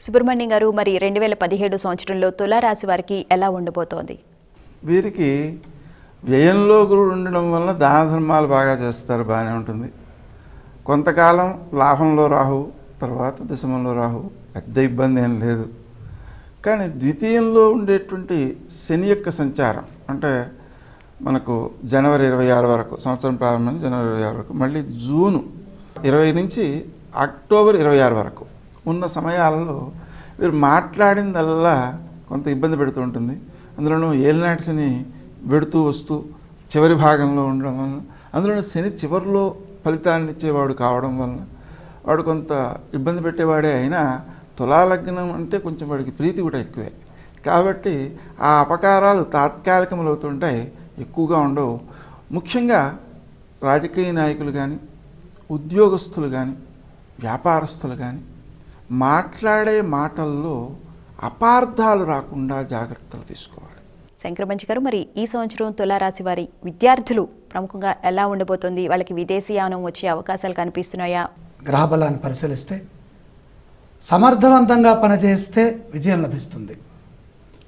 సుబ్రహ్మణ్యం గారు, మరి 2017 సంవత్సరంలో తులారాశి వారికి ఎలా ఉండబోతోంది? వీరికి వ్యయంలో గురుడు ఉండడం వల్ల దాన ధర్మాలు బాగా చేస్తారు, బాగానే ఉంటుంది. కొంతకాలం లాభంలో రాహు, తర్వాత దశమంలో రాహు, పెద్ద ఇబ్బంది ఏం లేదు. కానీ ద్వితీయంలో ఉండేటువంటి శని యొక్క సంచారం అంటే మనకు జనవరి 26 వరకు, సంవత్సరం ప్రారంభం జనవరి 26 వరకు, మళ్ళీ జూను 20 నుంచి అక్టోబర్ 26 వరకు ఉన్న సమయాలలో వీరు మాట్లాడిందల్లా కొంత ఇబ్బంది పెడుతూ ఉంటుంది. అందులోనూ ఏలినాటి శని పెడుతూ వస్తూ చివరి భాగంలో ఉండడం వలన, అందులోనూ శని చివరిలో ఫలితాన్ని ఇచ్చేవాడు కావడం వలన వాడు కొంత ఇబ్బంది పెట్టేవాడే. అయినా తులాలగ్నం అంటే కొంచెం వాడికి ప్రీతి కూడా ఎక్కువే కాబట్టి ఆ అపకారాలు తాత్కాలికములు అవుతుంటాయి, ఎక్కువగా ఉండవు. ముఖ్యంగా రాజకీయ నాయకులు కానీ, ఉద్యోగస్తులు కానీ, వ్యాపారస్తులు కానీ మాట్లాడే మాటల్లో అపార్థాలు రాకుండా జాగ్రత్తలు తీసుకోవాలి. శంకరమంచి గారు, మరి ఈ సంవత్సరం తులారాశి వారి విద్యార్థులు ప్రముఖంగా ఎలా ఉండబోతోంది? వాళ్ళకి విదేశీయానం వచ్చే అవకాశాలు కనిపిస్తున్నాయా? గ్రహబలాన్ని పరిశీలిస్తే సమర్థవంతంగా పనిచేస్తే విజయం లభిస్తుంది.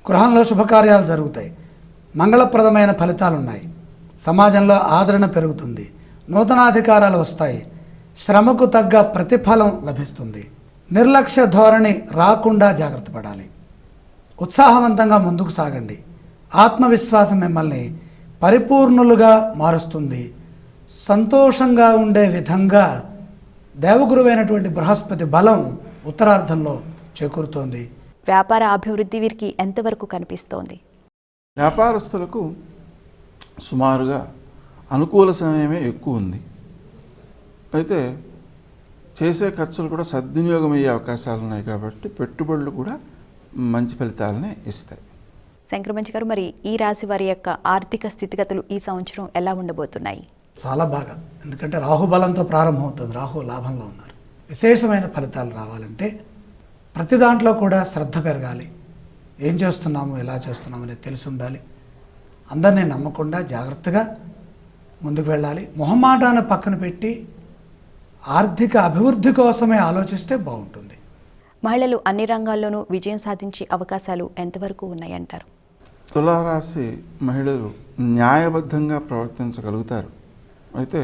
గృహంలో శుభకార్యాలు జరుగుతాయి, మంగళప్రదమైన ఫలితాలున్నాయి, సమాజంలో ఆదరణ పెరుగుతుంది, నూతనాధికారాలు వస్తాయి, శ్రమకు తగ్గ ప్రతిఫలం లభిస్తుంది. నిర్లక్ష్య ధోరణి రాకుండా జాగ్రత్త పడాలి. ఉత్సాహవంతంగా ముందుకు సాగండి. ఆత్మవిశ్వాసం మిమ్మల్ని పరిపూర్ణులుగా మారుస్తుంది. సంతోషంగా ఉండే విధంగా దేవగురువైనటువంటి బృహస్పతి బలం ఉత్తరార్ధంలో చేకూరుతోంది. వ్యాపార అభివృద్ధి వీరికి ఎంతవరకు కనిపిస్తోంది? వ్యాపారస్తులకు సుమారుగా అనుకూల సమయమే ఎక్కువ ఉంది. అయితే చేసే ఖర్చులు కూడా సద్వినియోగం అయ్యే అవకాశాలు ఉన్నాయి కాబట్టి పెట్టుబడులు కూడా మంచి ఫలితాలనే ఇస్తాయి. శంకరమంచి గారు, మరి ఈ రాశి వారి యొక్క ఆర్థిక స్థితిగతులు ఈ సంవత్సరం ఎలా ఉండబోతున్నాయి? చాలా బాగా, ఎందుకంటే రాహుబలంతో ప్రారంభమవుతుంది. రాహు లాభంలో ఉన్నారు. విశేషమైన ఫలితాలు రావాలంటే ప్రతి దాంట్లో కూడా శ్రద్ధ పెరగాలి. ఏం చేస్తున్నాము, ఎలా చేస్తున్నాము అనేది తెలిసి ఉండాలి. అందరినీ నమ్మకుండా జాగ్రత్తగా ముందుకు వెళ్ళాలి. మొహమాటాన్ని పక్కన పెట్టి ఆర్థిక అభివృద్ధి కోసమే ఆలోచిస్తే బాగుంటుంది. మహిళలు అన్ని రంగాల్లోనూ విజయం సాధించే అవకాశాలు ఎంతవరకు ఉన్నాయంటారు? తులారాశి మహిళలు న్యాయబద్ధంగా ప్రవర్తించగలుగుతారు. అయితే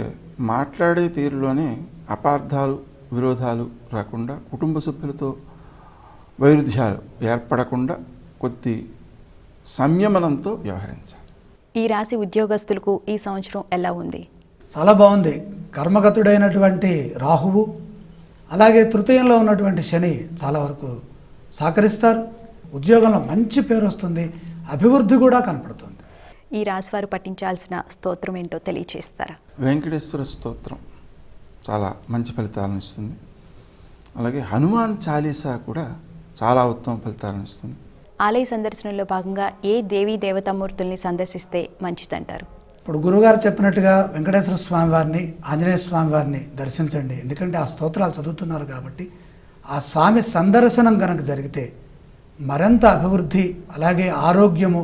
మాట్లాడే తీరులోనే అపార్థాలు, విరోధాలు రాకుండా, కుటుంబ సభ్యులతో వైరుధ్యాలు ఏర్పడకుండా కొద్ది సంయమనంతో వ్యవహరించాలి. ఈ రాశి ఉద్యోగస్తులకు ఈ సంవత్సరం ఎలా ఉంది? చాలా బాగుంది. కర్మగతుడైనటువంటి రాహువు, అలాగే తృతీయంలో ఉన్నటువంటి శని చాలా వరకు సహకరిస్తారు. ఉద్యోగంలో మంచి పేరు వస్తుంది, అభివృద్ధి కూడా కనపడుతుంది. ఈ రాశి వారు పఠించాల్సిన స్తోత్రం ఏంటో తెలియచేస్తారా? వెంకటేశ్వర స్తోత్రం చాలా మంచి ఫలితాలను ఇస్తుంది. అలాగే హనుమాన్ చాలీసా కూడా చాలా ఉత్తమ ఫలితాలను ఇస్తుంది. ఆలయ సందర్శనలో భాగంగా ఏ దేవీ దేవతామూర్తుల్ని సందర్శిస్తే మంచిదంటారు? ఇప్పుడు గురుగారు చెప్పినట్టుగా వెంకటేశ్వర స్వామి వారిని, ఆంజనేయ స్వామి వారిని దర్శించండి. ఎందుకంటే ఆ స్తోత్రాలు చదువుతున్నారు కాబట్టి ఆ స్వామి సందర్శనం కనుక జరిగితే మరింత అభివృద్ధి, అలాగే ఆరోగ్యము,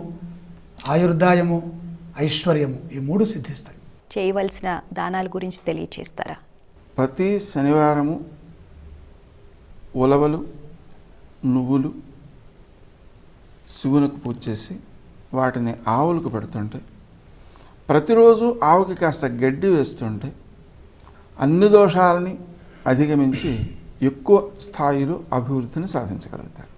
ఆయుర్దాయము, ఐశ్వర్యము ఈ మూడు సిద్ధిస్తాయి. చేయవలసిన దానాల గురించి తెలియచేస్తారా? ప్రతి శనివారము ఉలవలు, నువ్వులు శివునికి పూజ చేసి వాటిని ఆవులకు పెడుతుంటే, ప్రతిరోజు ఆవుకి కాస్త గడ్డి వేస్తుంటే అన్ని దోషాలని అధిగమించి ఎక్కువ స్థాయిలో అభివృద్ధిని సాధించగలుగుతారు.